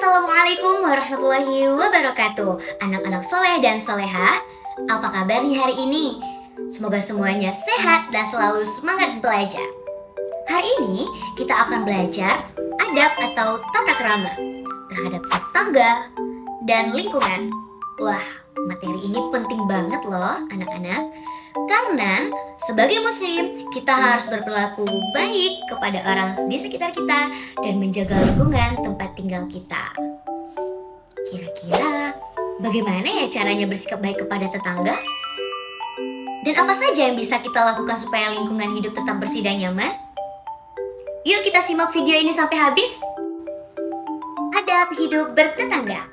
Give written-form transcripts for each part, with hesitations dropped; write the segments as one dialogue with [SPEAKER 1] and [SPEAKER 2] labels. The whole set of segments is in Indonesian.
[SPEAKER 1] Assalamualaikum warahmatullahi wabarakatuh. Anak-anak soleh dan soleha, apa kabarnya hari ini? Semoga semuanya sehat dan selalu semangat belajar. Hari ini kita akan belajar adab atau tata krama terhadap tetangga dan lingkungan. Wah, materi ini penting banget loh anak-anak. Karena sebagai muslim kita harus berperilaku baik kepada orang di sekitar kita dan menjaga lingkungan tempat tinggal kita. Kira-kira bagaimana ya caranya bersikap baik kepada tetangga? Dan apa saja yang bisa kita lakukan supaya lingkungan hidup tetap bersih dan nyaman? Yuk kita simak video ini sampai habis. Adab hidup bertetangga.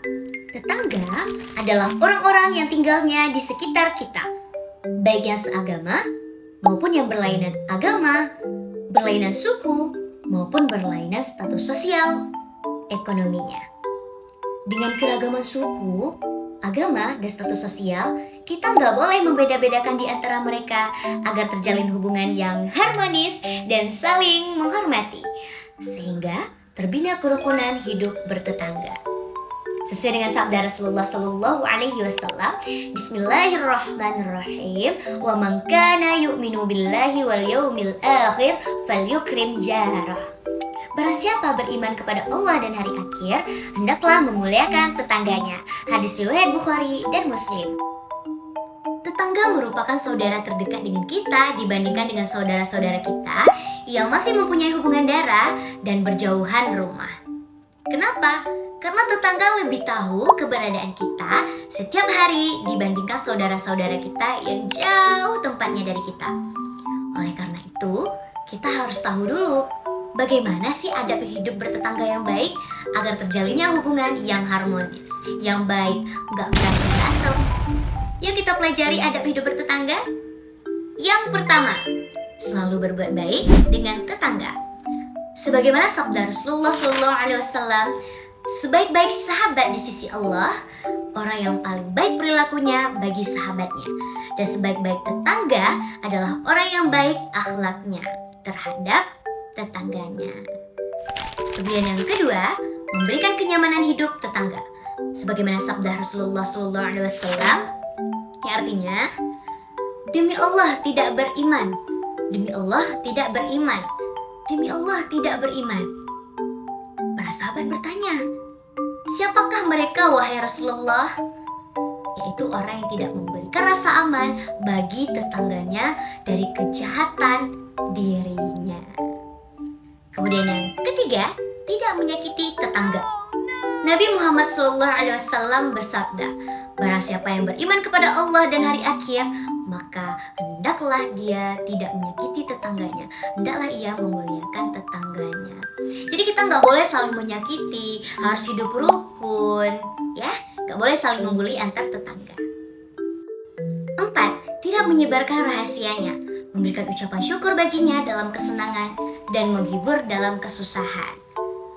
[SPEAKER 1] Tetangga adalah orang-orang yang tinggalnya di sekitar kita, baik yang seagama maupun yang berlainan agama, berlainan suku maupun berlainan status sosial ekonominya. Dengan keragaman suku, agama, dan status sosial, kita nggak boleh membeda-bedakan di antara mereka agar terjalin hubungan yang harmonis dan saling menghormati, sehingga terbina kerukunan hidup bertetangga. Sesuai dengan sabda Rasulullah Shallallahu Alaihi Wasallam, Bismillahirrahmanirrahim. Wa man kana yu'minu billahi wal yaumil akhir falyukrim jarah. Barang siapa beriman kepada Allah dan hari akhir, hendaklah memuliakan tetangganya. Hadis riwayat Bukhari dan Muslim. Tetangga merupakan saudara terdekat dengan kita dibandingkan dengan saudara-saudara kita yang masih mempunyai hubungan darah dan berjauhan rumah. Kenapa? Karena tetangga lebih tahu keberadaan kita setiap hari dibandingkan saudara-saudara kita yang jauh tempatnya dari kita. Oleh karena itu, kita harus tahu dulu bagaimana sih adab hidup bertetangga yang baik agar terjalinnya hubungan yang harmonis, yang baik, nggak berantem. Yuk kita pelajari adab hidup bertetangga. Yang pertama, selalu berbuat baik dengan tetangga. Sebagaimana sabda Rasulullah SAW, sebaik-baik sahabat di sisi Allah, orang yang paling baik perilakunya bagi sahabatnya. Dan sebaik-baik tetangga adalah orang yang baik akhlaknya terhadap tetangganya. Kemudian yang kedua, memberikan kenyamanan hidup tetangga. Sebagaimana sabda Rasulullah SAW, yang artinya, demi Allah tidak beriman, demi Allah tidak beriman, demi Allah tidak beriman. Para sahabat bertanya, siapakah mereka wahai Rasulullah? Yaitu orang yang tidak memberikan rasa aman bagi tetangganya dari kejahatan dirinya. Kemudian yang ketiga, tidak menyakiti tetangga. Nabi Muhammad SAW bersabda, barang siapa yang beriman kepada Allah dan hari akhir, maka hendaklah dia tidak menyakiti tetangganya, hendaklah ia memuliakan tetangganya. Jadi kita nggak boleh saling menyakiti, harus hidup rukun, ya, nggak boleh saling membuli antar tetangga. 4. Tidak menyebarkan rahasianya, memberikan ucapan syukur baginya dalam kesenangan dan menghibur dalam kesusahan.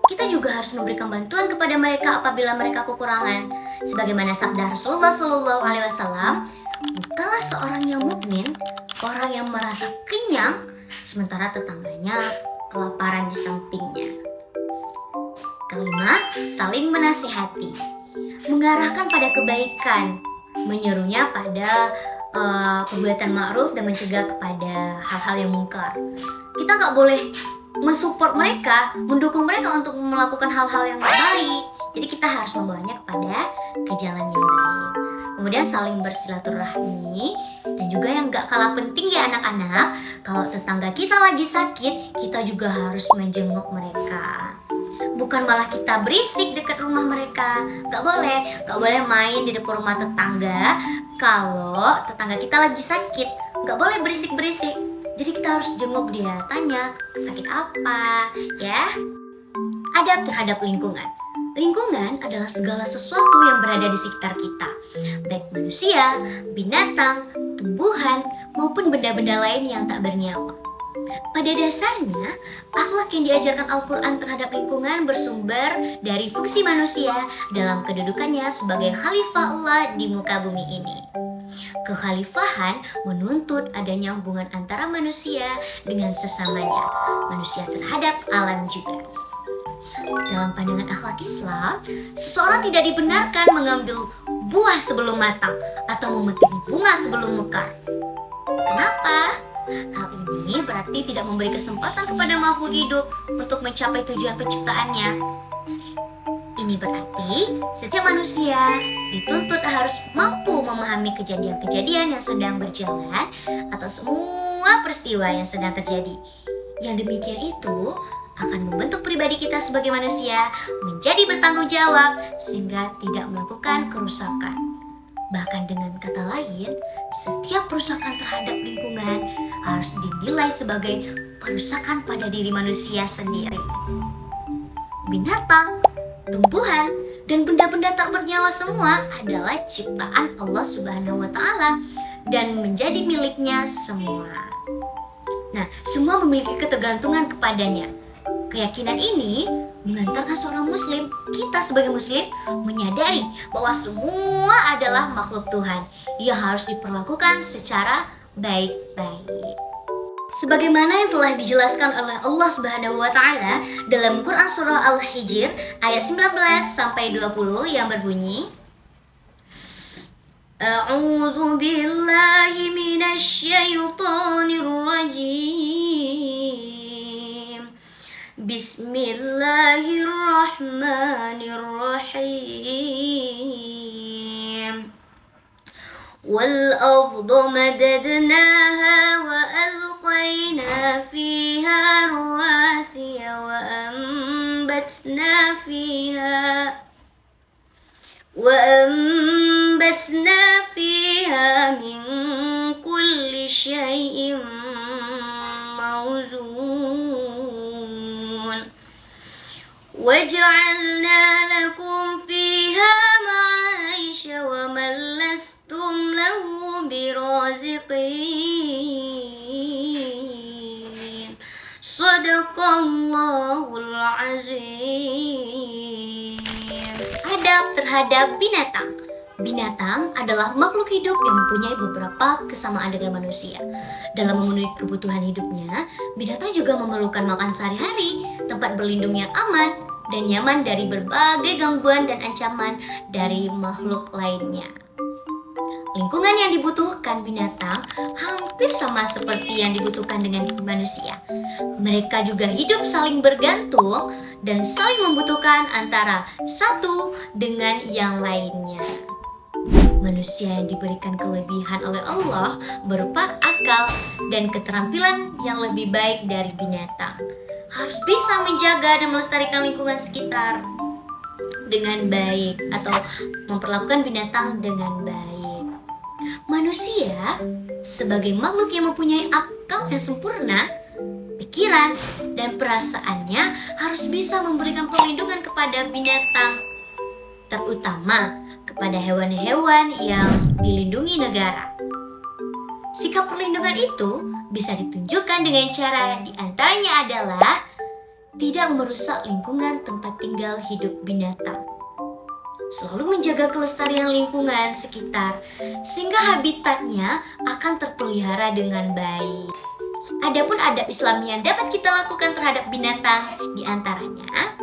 [SPEAKER 1] Kita juga harus memberikan bantuan kepada mereka apabila mereka kekurangan. Sebagaimana sabda Rasulullah SAW, bukanlah seorang yang mukmin orang yang merasa kenyang sementara tetangganya kelaparan di sampingnya. Kelima, saling menasihati, mengarahkan pada kebaikan, menyerunya pada perbuatan ma'ruf dan mencegah kepada hal-hal yang mungkar. Kita nggak boleh mensupport mereka, mendukung mereka untuk melakukan hal-hal yang baik. Jadi kita harus membawanya kepada ke jalan yang baik. Kemudian saling bersilaturahmi, dan juga yang gak kalah penting ya anak-anak, kalau tetangga kita lagi sakit, kita juga harus menjenguk mereka. Bukan malah kita berisik dekat rumah mereka. Gak boleh main di depan rumah tetangga kalau tetangga kita lagi sakit. Gak boleh berisik-berisik. Jadi kita harus jenguk dia, tanya sakit apa, ya. Adab terhadap lingkungan. Lingkungan adalah segala sesuatu yang berada di sekitar kita, baik manusia, binatang, tumbuhan, maupun benda-benda lain yang tak bernyawa. Pada dasarnya, akhlak yang diajarkan Al-Quran terhadap lingkungan bersumber dari fungsi manusia dalam kedudukannya sebagai khalifah Allah di muka bumi ini. Kekhalifahan menuntut adanya hubungan antara manusia dengan sesamanya, manusia terhadap alam juga. Dalam pandangan akhlak Islam, seseorang tidak dibenarkan mengambil buah sebelum matang atau memetik bunga sebelum mekar. Kenapa? Hal ini berarti tidak memberi kesempatan kepada makhluk hidup untuk mencapai tujuan penciptaannya. Ini berarti setiap manusia dituntut harus mampu memahami kejadian-kejadian yang sedang berjalan atau semua peristiwa yang sedang terjadi. Yang demikian itu akan membentuk pribadi kita sebagai manusia menjadi bertanggung jawab sehingga tidak melakukan kerusakan. Bahkan dengan kata lain, setiap perusakan terhadap lingkungan harus dinilai sebagai perusakan pada diri manusia sendiri. Binatang, tumbuhan, dan benda-benda tak bernyawa semua adalah ciptaan Allah Subhanahu wa Ta'ala dan menjadi miliknya semua. Nah, semua memiliki ketergantungan kepadanya. Keyakinan ini mengantarkan seorang muslim, kita sebagai muslim, menyadari bahwa semua adalah makhluk Tuhan yang harus diperlakukan secara baik-baik. Sebagaimana yang telah dijelaskan oleh Allah Subhanahu wa Ta'ala dalam Quran surah Al-Hijr ayat 19-20 yang berbunyi, A'udzu billahi minasy syaithanir rajim. Bismillahirrahmanirrahim. Wal arda madadnaha wa alqayna fiha rawasiya wa ambatna fiha min kulli syai'in mawzun waja'alna lakum fiha ma'aisha wa man lastum lahu biraziqin. Shadaqallahul azim. Adab terhadap binatang. Binatang adalah makhluk hidup yang mempunyai beberapa kesamaan dengan manusia. Dalam memenuhi kebutuhan hidupnya, binatang juga memerlukan makan sehari-hari, tempat berlindung yang aman dan nyaman dari berbagai gangguan dan ancaman dari makhluk lainnya. Lingkungan yang dibutuhkan binatang hampir sama seperti yang dibutuhkan dengan manusia. Mereka juga hidup saling bergantung dan saling membutuhkan antara satu dengan yang lainnya. Manusia yang diberikan kelebihan oleh Allah berupa akal dan keterampilan yang lebih baik dari binatang. Harus bisa menjaga dan melestarikan lingkungan sekitar dengan baik atau memperlakukan binatang dengan baik. Manusia sebagai makhluk yang mempunyai akal yang sempurna, pikiran dan perasaannya harus bisa memberikan perlindungan kepada binatang, terutama kepada hewan-hewan yang dilindungi negara. Sikap perlindungan itu bisa ditunjukkan dengan cara diantaranya adalah tidak merusak lingkungan tempat tinggal hidup binatang, selalu menjaga kelestarian lingkungan sekitar sehingga habitatnya akan terpelihara dengan baik. Adapun adab Islam yang dapat kita lakukan terhadap binatang diantaranya,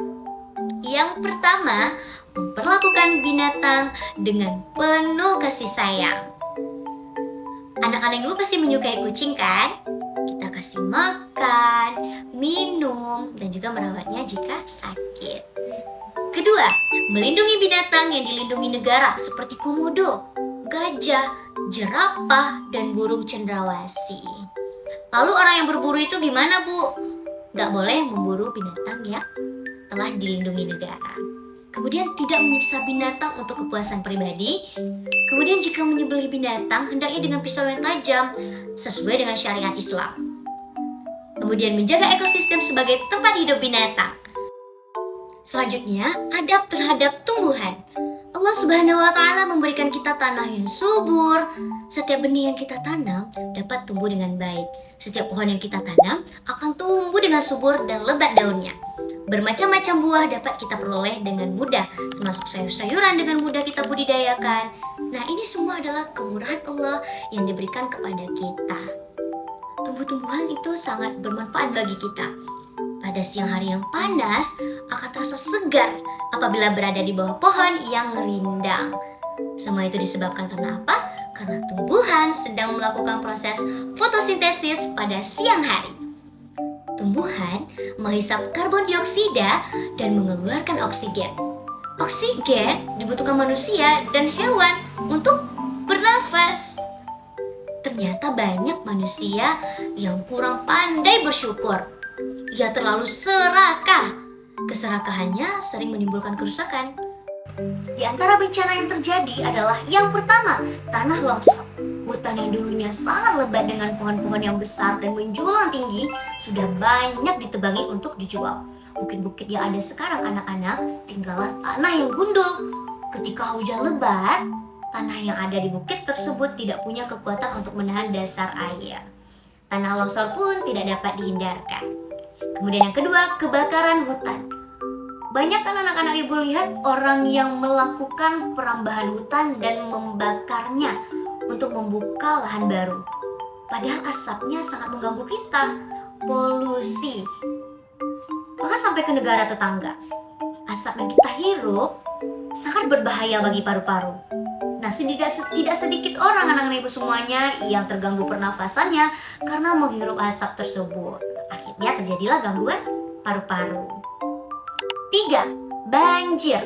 [SPEAKER 1] yang pertama, memperlakukan binatang dengan penuh kasih sayang. Anak-anak ibu pasti menyukai kucing kan? Kita kasih makan, minum, dan juga merawatnya jika sakit. Kedua, melindungi binatang yang dilindungi negara seperti komodo, gajah, jerapah, dan burung cendrawasih. Lalu orang yang berburu itu gimana, Bu? Gak boleh memburu binatang yang telah dilindungi negara. Kemudian tidak menyiksa binatang untuk kepuasan pribadi. Kemudian jika menyembelih binatang, hendaknya dengan pisau yang tajam sesuai dengan syariat Islam. Kemudian menjaga ekosistem sebagai tempat hidup binatang. Selanjutnya, adab terhadap tumbuhan. Allah Subhanahu wa Ta'ala memberikan kita tanah yang subur. Setiap benih yang kita tanam dapat tumbuh dengan baik. Setiap pohon yang kita tanam akan tumbuh dengan subur dan lebat daunnya. Bermacam-macam buah dapat kita peroleh dengan mudah, termasuk sayur-sayuran dengan mudah kita budidayakan. Nah, ini semua adalah kemurahan Allah yang diberikan kepada kita. Tumbuh-tumbuhan itu sangat bermanfaat bagi kita. Pada siang hari yang panas, akan terasa segar apabila berada di bawah pohon yang rindang. Semua itu disebabkan karena apa? Karena tumbuhan sedang melakukan proses fotosintesis pada siang hari. Tumbuhan menghisap karbon dioksida dan mengeluarkan oksigen. Oksigen dibutuhkan manusia dan hewan untuk bernafas. Ternyata banyak manusia yang kurang pandai bersyukur. Ia terlalu serakah. Keserakahannya sering menimbulkan kerusakan. Di antara bencana yang terjadi adalah yang pertama, tanah longsor. Hutan yang dulunya sangat lebat dengan pohon-pohon yang besar dan menjulang tinggi sudah banyak ditebangi untuk dijual. Bukit-bukit yang ada sekarang anak-anak tinggallah tanah yang gundul. Ketika hujan lebat, tanah yang ada di bukit tersebut tidak punya kekuatan untuk menahan dasar air. Tanah longsor pun tidak dapat dihindarkan. Kemudian yang kedua, kebakaran hutan. Banyak kan anak-anak ibu lihat orang yang melakukan perambahan hutan dan membakarnya untuk membuka lahan baru. Padahal asapnya sangat mengganggu kita, polusi. Bahkan sampai ke negara tetangga. Asap yang kita hirup sangat berbahaya bagi paru-paru. Nah, tidak sedikit orang anak-anak ibu semuanya yang terganggu pernafasannya karena menghirup asap tersebut. Akhirnya terjadilah gangguan paru-paru. 3. Banjir.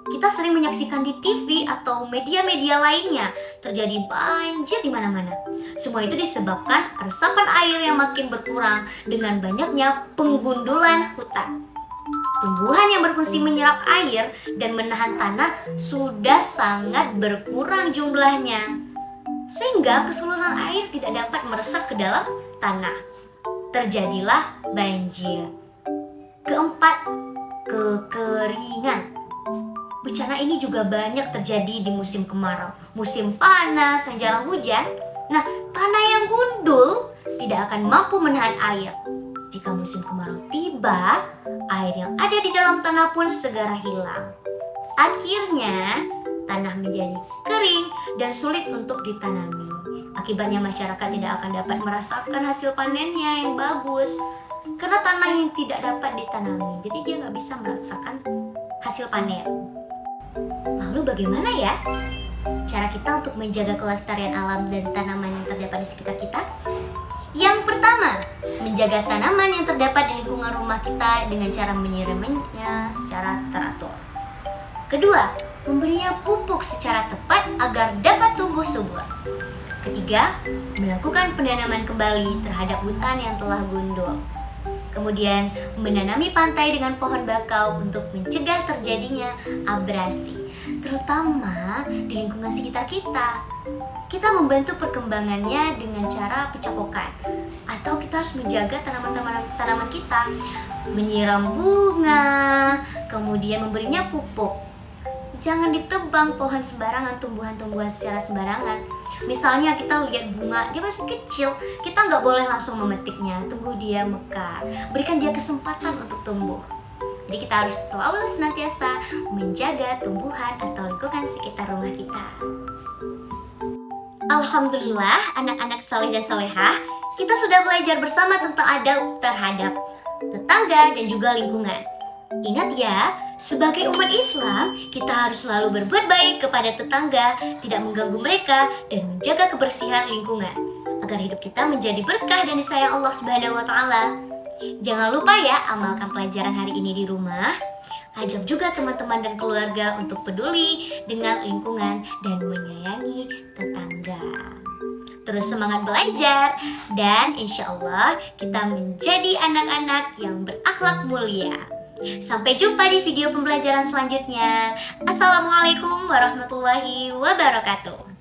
[SPEAKER 1] Kita sering menyaksikan di TV atau media-media lainnya terjadi banjir di mana-mana. Semua itu disebabkan resapan air yang makin berkurang dengan banyaknya penggundulan hutan. Tumbuhan yang berfungsi menyerap air dan menahan tanah sudah sangat berkurang jumlahnya, sehingga keseluruhan air tidak dapat meresap ke dalam tanah. Terjadilah banjir. Keempat, kekeringan. Bencana ini juga banyak terjadi di musim kemarau, musim panas yang jarang hujan. Nah, tanah yang gundul tidak akan mampu menahan air. Jika musim kemarau tiba, air yang ada di dalam tanah pun segera hilang. Akhirnya, tanah menjadi kering dan sulit untuk ditanami. Akibatnya masyarakat tidak akan dapat merasakan hasil panennya yang bagus karena tanah yang tidak dapat ditanami. Jadi dia nggak bisa merasakan hasil panen. Lalu bagaimana ya cara kita untuk menjaga kelestarian alam dan tanaman yang terdapat di sekitar kita? Yang pertama, menjaga tanaman yang terdapat di lingkungan rumah kita dengan cara menyiramnya secara teratur. Kedua, memberinya pupuk secara tepat agar dapat tumbuh subur. Ketiga, melakukan penanaman kembali terhadap hutan yang telah gundul. Kemudian, menanami pantai dengan pohon bakau untuk mencegah terjadinya abrasi, terutama di lingkungan sekitar kita. Kita membantu perkembangannya dengan cara pencokokan, atau kita harus menjaga tanaman kita, menyiram bunga, kemudian memberinya pupuk. Jangan ditebang pohon sembarangan, tumbuhan-tumbuhan secara sembarangan. Misalnya kita lihat bunga, dia masih kecil, kita nggak boleh langsung memetiknya, tunggu dia mekar, berikan dia kesempatan untuk tumbuh. Jadi kita harus selalu senantiasa menjaga tumbuhan atau lingkungan sekitar rumah kita. Alhamdulillah, anak-anak saleh dan salehah, kita sudah belajar bersama tentang adab terhadap tetangga dan juga lingkungan. Ingat ya, sebagai umat Islam, kita harus selalu berbuat baik kepada tetangga, tidak mengganggu mereka, dan menjaga kebersihan lingkungan, agar hidup kita menjadi berkah dan disayang Allah Subhanahu wa Ta'ala. Jangan lupa ya, amalkan pelajaran hari ini di rumah. Ajak juga teman-teman dan keluarga untuk peduli dengan lingkungan dan menyayangi tetangga. Terus semangat belajar, dan insya Allah kita menjadi anak-anak yang berakhlak mulia. Sampai jumpa di video pembelajaran selanjutnya. Assalamualaikum warahmatullahi wabarakatuh.